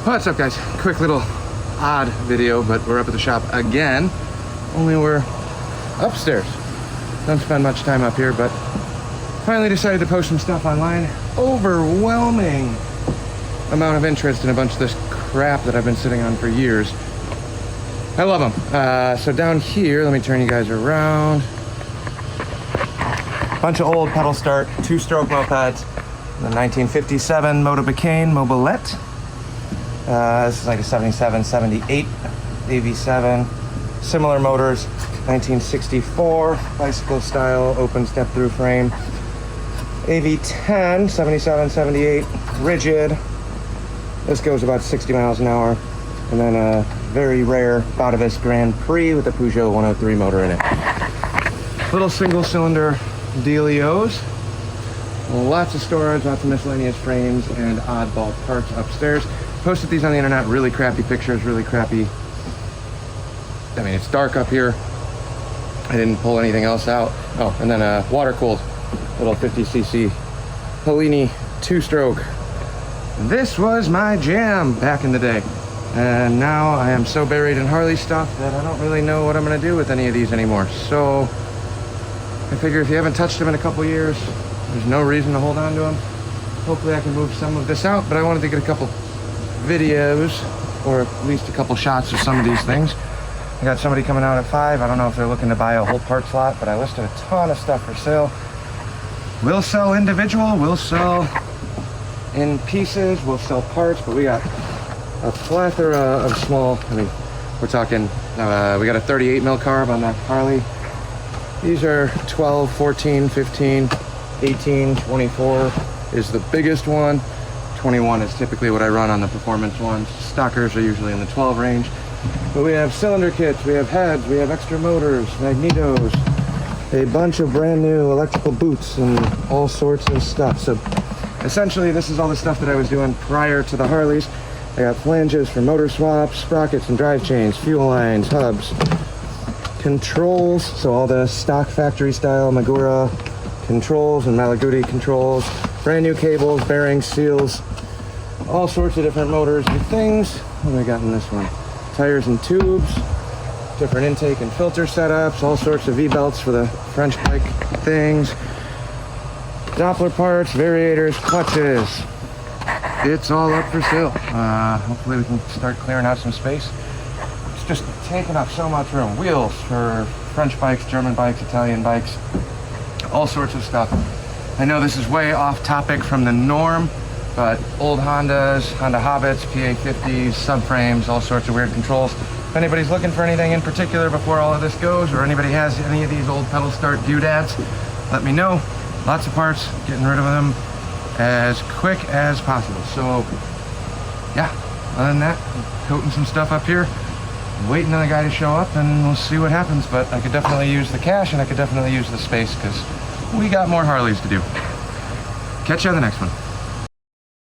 What's up, guys? Quick little odd video, but we're up at the shop again, only we're upstairs. Don't spend much time up here, but finally decided to post some stuff online. Overwhelming amount of interest in a bunch of this crap that I've been sitting on for years. I love them. So down here, let me turn you guys around. Bunch of old pedal start, two-stroke mopeds. The 1957 motobecane mobilette. This is like a 77, 78 AV7. Similar motors, 1964 bicycle style open step through frame. AV10, 77, 78 rigid. This goes about 60 miles an hour. And then a very rare Batavus Grand Prix with a Peugeot 103 motor in it. Little single cylinder dealios. Lots of storage, lots of miscellaneous frames and oddball parts upstairs. Posted these on the internet, really crappy pictures, really crappy. I mean, it's dark up here. I didn't pull anything else out. Oh, and then a water-cooled little 50cc Polini two-stroke. This was my jam back in the day. And now I am so buried in Harley stuff that I don't really know what I'm gonna do with any of these anymore. So I figure if you haven't touched them in a couple years, there's no reason to hold on to them. Hopefully I can move some of this out, but I wanted to get a couple videos or at least a couple shots of some of these things. I got somebody coming out at 5. I don't know if they're looking to buy a whole parts lot, but I listed a ton of stuff for sale. We'll sell individual, we'll sell in pieces, we'll sell parts, but we got a plethora of small, I mean, we're talking, we got a 38 mil carb on that Harley. These are 12, 14, 15, 18, 24 is the biggest one. 21 is typically what I run on the performance ones. Stockers are usually in the 12 range. But we have cylinder kits, we have heads, we have extra motors, magnetos, a bunch of brand new electrical boots and all sorts of stuff. So essentially this is all the stuff that I was doing prior to the Harleys. I got flanges for motor swaps, sprockets and drive chains, fuel lines, hubs, controls, so all the stock factory style Magura controls and Malaguti controls, brand new cables, bearings, seals, all sorts of different motors and things. What do I got in this one? Tires and tubes, different intake and filter setups, all sorts of V-belts for the French bike things, Doppler parts, variators, clutches. It's all up for sale. Hopefully we can start clearing out some space. It's just taking up so much room. Wheels for French bikes, German bikes, Italian bikes, all sorts of stuff. I know this is way off topic from the norm, but old Hondas, Honda Hobbits, PA50s, subframes, all sorts of weird controls. If anybody's looking for anything in particular before all of this goes, or anybody has any of these old pedal start doodads, let me know. Lots of parts, getting rid of them as quick as possible. So yeah, other than that, coating some stuff up here, waiting on the guy to show up, and we'll see what happens. But I could definitely use the cash and I could definitely use the space because we got more Harleys to do. Catch you on the next one.